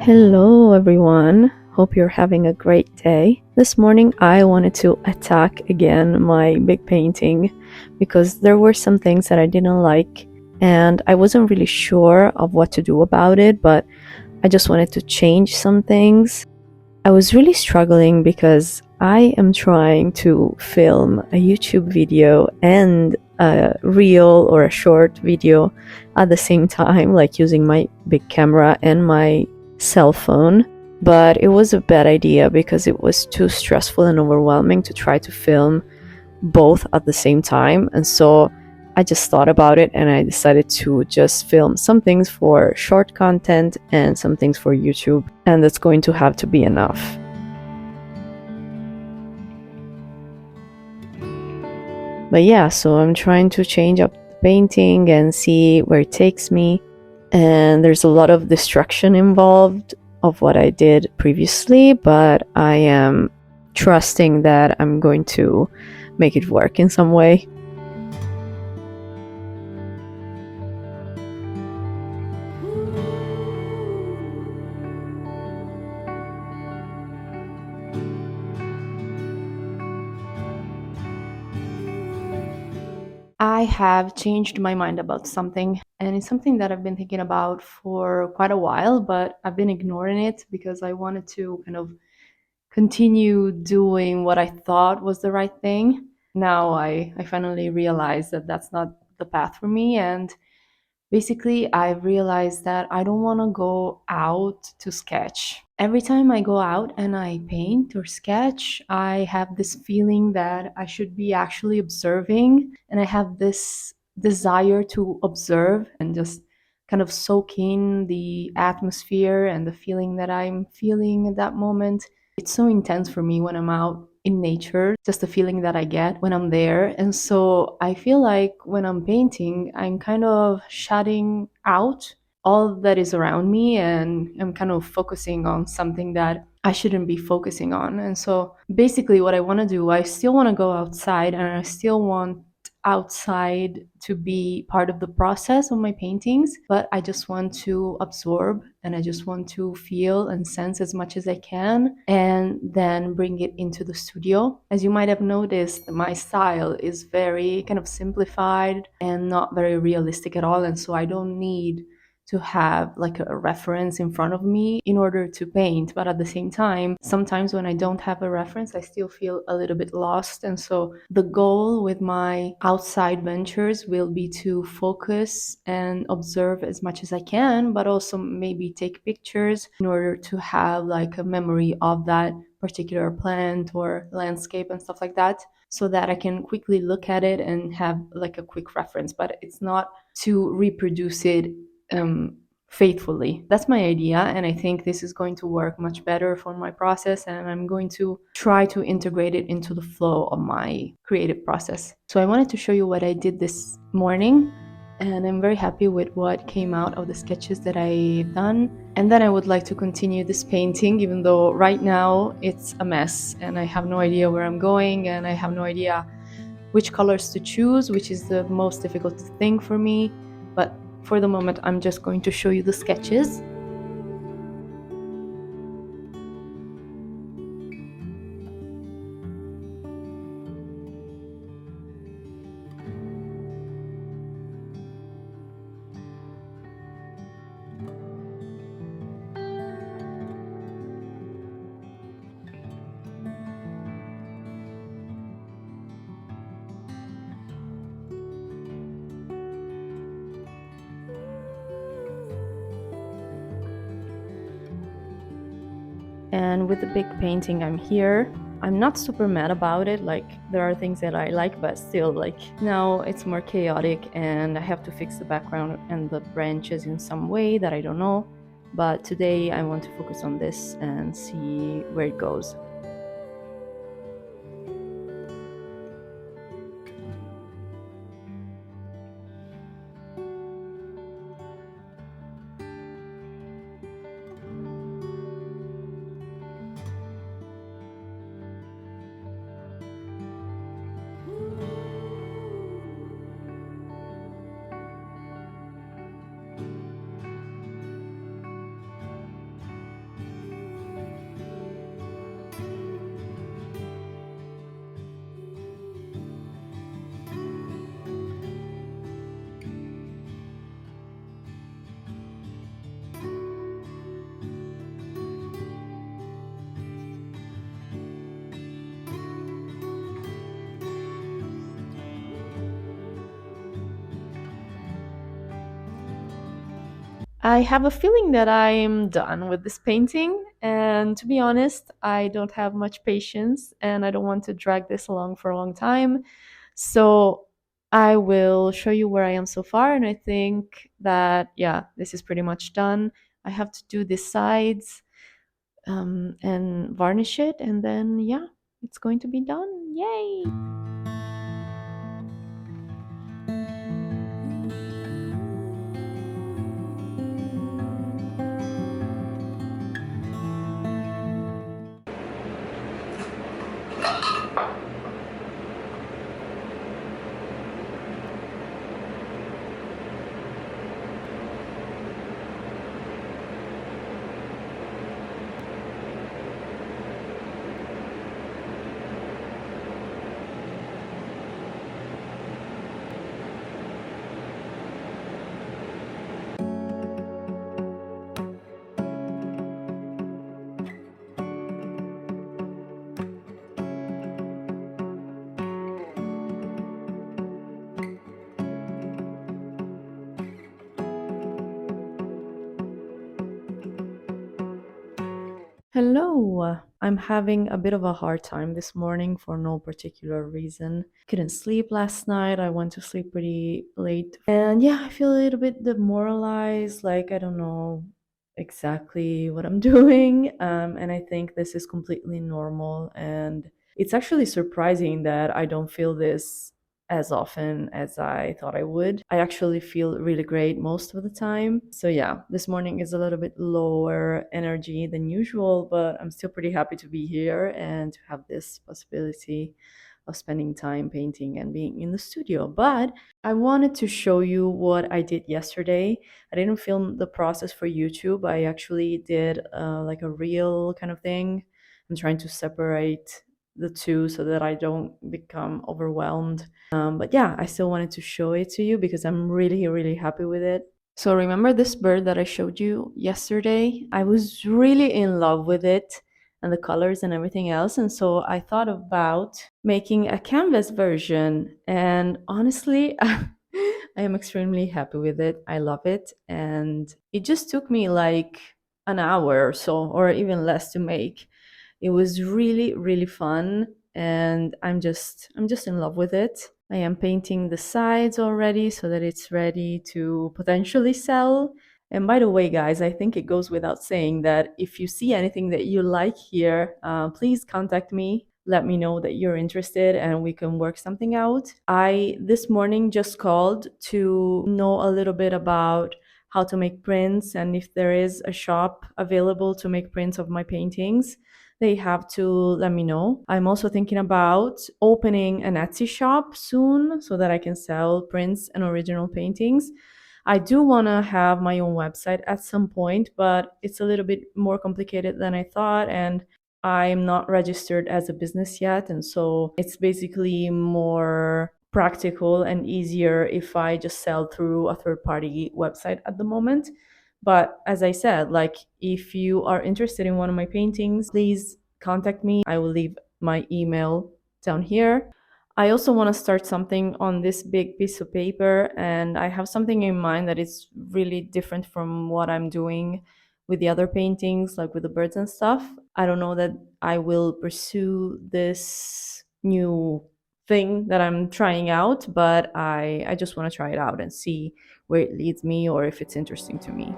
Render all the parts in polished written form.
Hello, everyone. Hope you're having a great day. This morning, I wanted to attack again my big painting because there were some things that I didn't like, and I wasn't really sure of what to do about it, but I just wanted to change some things. I was really struggling because I am trying to film a YouTube video and a reel or a short video at the same time, like using my big camera and my cell phone. But it was a bad idea because it was too stressful and overwhelming to try to film both at the same time. And so I just thought about it and I decided to just film some things for short content and some things for YouTube. And that's going to have to be enough. But yeah, so I'm trying to change up the painting and see where it takes me. And there's a lot of destruction involved of what I did previously, but I am trusting that I'm going to make it work in some way. I have changed my mind about something, and it's something that I've been thinking about for quite a while, but I've been ignoring it because I wanted to kind of continue doing what I thought was the right thing. Now I finally realized that that's not the path for me, and basically, I've realized that I don't want to go out to sketch. Every time I go out and I paint or sketch, I have this feeling that I should be actually observing, and I have this desire to observe and just kind of soak in the atmosphere and the feeling that I'm feeling at that moment. It's so intense for me when I'm out in nature, just the feeling that I get when I'm there. And so I feel like when I'm painting, I'm kind of shutting out all that is around me and I'm kind of focusing on something that I shouldn't be focusing on. And so basically, what I want to do, I still want to go outside and I still want outside to be part of the process of my paintings, but I just want to absorb and I just want to feel and sense as much as I can and then bring it into the studio. As you might have noticed, my style is very kind of simplified and not very realistic at all, and so I don't need to have like a reference in front of me in order to paint. But at the same time, sometimes when I don't have a reference, I still feel a little bit lost. And so the goal with my outside ventures will be to focus and observe as much as I can, but also maybe take pictures in order to have like a memory of that particular plant or landscape and stuff like that, so that I can quickly look at it and have like a quick reference. But it's not to reproduce it faithfully. That's my idea, and I think this is going to work much better for my process, and I'm going to try to integrate it into the flow of my creative process. So I wanted to show you what I did this morning, and I'm very happy with what came out of the sketches that I've done. And then I would like to continue this painting, even though right now it's a mess and I have no idea where I'm going and I have no idea which colors to choose, which is the most difficult thing for me. But for the moment, I'm just going to show you the sketches. And with the big painting, I'm here. I'm not super mad about it, like there are things that I like, but still, like now it's more chaotic and I have to fix the background and the branches in some way that I don't know. But today I want to focus on this and see where it goes. I have a feeling that I'm done with this painting, and to be honest, I don't have much patience and I don't want to drag this along for a long time. So I will show you where I am so far, and I think that, yeah, this is pretty much done. I have to do the sides and varnish it, and then, yeah, it's going to be done. Yay! Hello. I'm having a bit of a hard time this morning for no particular reason. Couldn't sleep last night. I went to sleep pretty late. And yeah, I feel a little bit demoralized. Like, I don't know exactly what I'm doing. And I think this is completely normal. And it's actually surprising that I don't feel this as often as I thought I would. I actually feel really great most of the time. So, yeah, this morning is a little bit lower energy than usual, but I'm still pretty happy to be here and to have this possibility of spending time painting and being in the studio. But I wanted to show you what I did yesterday. I didn't film the process for YouTube, I actually did like a reel kind of thing. I'm trying to separate the two so that I don't become overwhelmed. But yeah, I still wanted to show it to you because I'm really, really happy with it. So remember this bird that I showed you yesterday? I was really in love with it and the colors and everything else. And so I thought about making a canvas version. And honestly, I am extremely happy with it. I love it. And it just took me like an hour or so, or even less to make. It was really, really fun. And I'm just in love with it. I am painting the sides already so that it's ready to potentially sell. And by the way, guys, I think it goes without saying that if you see anything that you like here, please contact me. Let me know that you're interested and we can work something out. I this morning just called to know a little bit about how to make prints and if there is a shop available to make prints of my paintings. They have to let me know. I'm also thinking about opening an Etsy shop soon so that I can sell prints and original paintings. I do want to have my own website at some point, but it's a little bit more complicated than I thought. And I'm not registered as a business yet. And so it's basically more practical and easier if I just sell through a third party website at the moment. But as I said, like if you are interested in one of my paintings, please contact me. I will leave my email down here. I also want to start something on this big piece of paper, and I have something in mind that is really different from what I'm doing with the other paintings, like with the birds and stuff. I don't know that I will pursue this new thing that I'm trying out, but I just want to try it out and see where it leads me or if it's interesting to me.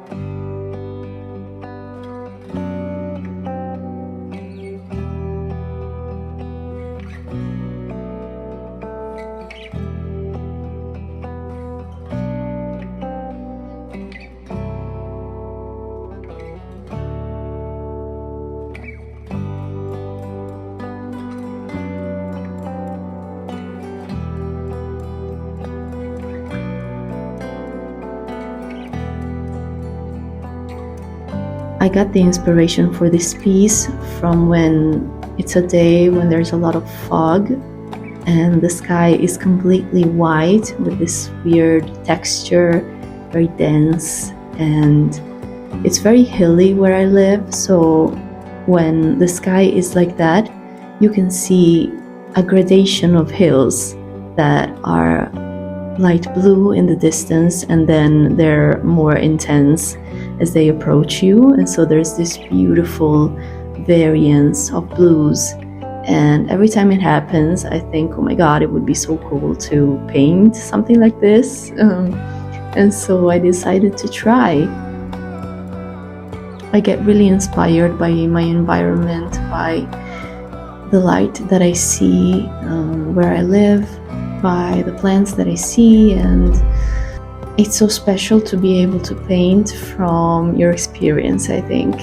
I got the inspiration for this piece from when it's a day when there's a lot of fog and the sky is completely white with this weird texture, very dense, and it's very hilly where I live. So when the sky is like that, you can see a gradation of hills that are light blue in the distance and then they're more intense as they approach you. And so there's this beautiful variance of blues. And every time it happens, I think, oh my God, it would be so cool to paint something like this. And so I decided to try. I get really inspired by my environment, by the light that I see where I live, by the plants that I see, and it's so special to be able to paint from your experience, I think.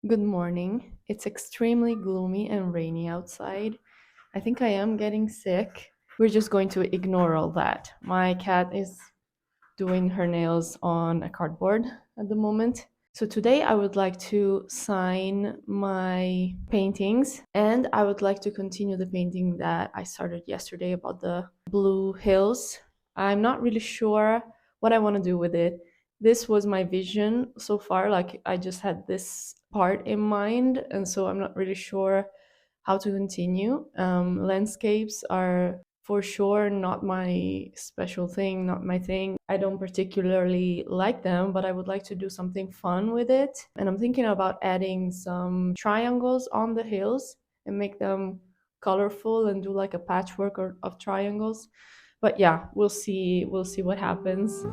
Good morning. It's extremely gloomy and rainy outside. I think I am getting sick. We're just going to ignore all that. My cat is doing her nails on a cardboard at the moment. So today I would like to sign my paintings, and I would like to continue the painting that I started yesterday about the blue hills. I'm not really sure what I want to do with it. This was my vision so far, like I just had this part in mind, and so I'm not really sure how to continue. Landscapes are for sure not my special thing, not my thing. I don't particularly like them, but I would like to do something fun with it. And I'm thinking about adding some triangles on the hills and make them colorful and do like a patchwork of triangles. But yeah, we'll see what happens.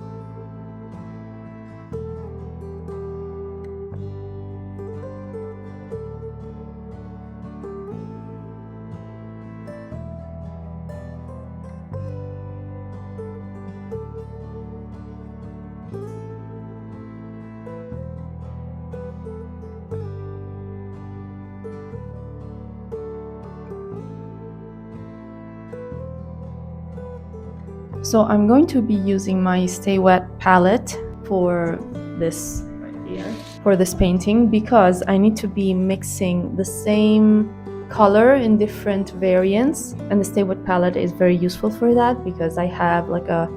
So I'm going to be using my Stay Wet palette for this right here, for this painting, because I need to be mixing the same color in different variants, and the Stay Wet palette is very useful for that because I have like a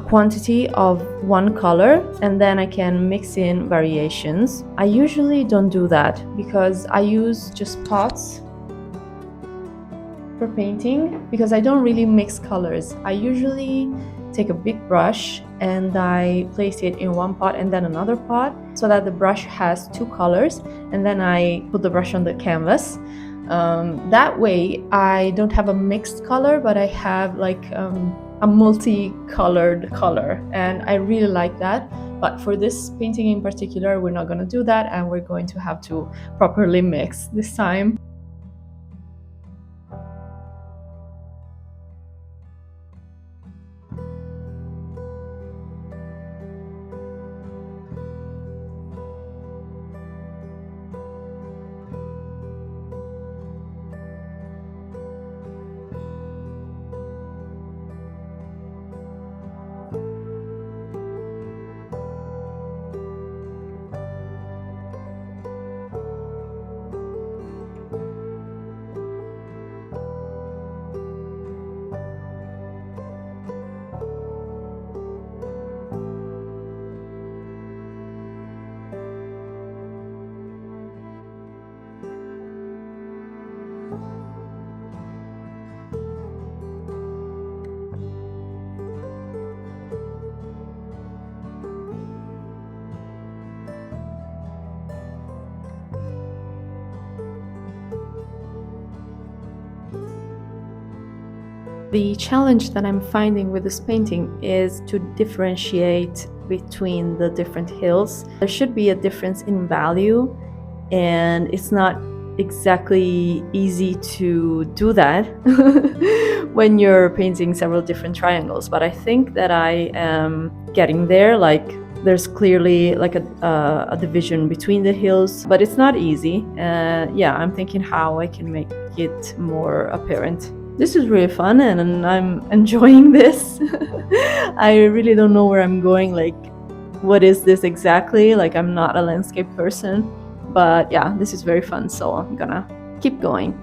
quantity of one color and then I can mix in variations. I usually don't do that because I use just pots for painting because I don't really mix colors. I usually take a big brush and I place it in one pot and then another pot so that the brush has two colors, and then I put the brush on the canvas. That way I don't have a mixed color, but I have like a multicolored color, and I really like that. But for this painting in particular, we're not going to do that, and we're going to have to properly mix this time. The challenge that I'm finding with this painting is to differentiate between the different hills. There should be a difference in value, and it's not exactly easy to do that when you're painting several different triangles, but I think that I am getting there. Like, there's clearly like a division between the hills, but it's not easy. Yeah, I'm thinking how I can make it more apparent. This is really fun, and I'm enjoying this. I really don't know where I'm going, like what is this exactly? Like, I'm not a landscape person, but yeah, this is very fun, so I'm gonna keep going.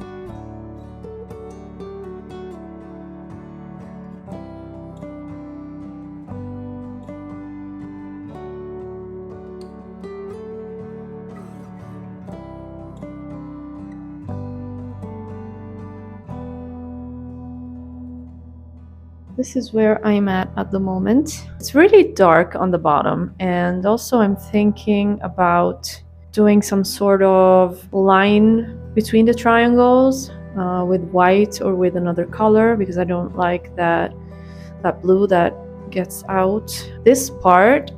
This is where I'm at the moment. It's really dark on the bottom, and also I'm thinking about doing some sort of line between the triangles with white or with another color, because I don't like that blue that gets out. This part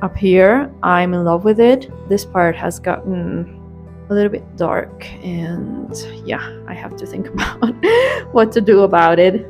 up here, I'm in love with it. This part has gotten a little bit dark, and yeah, I have to think about what to do about it.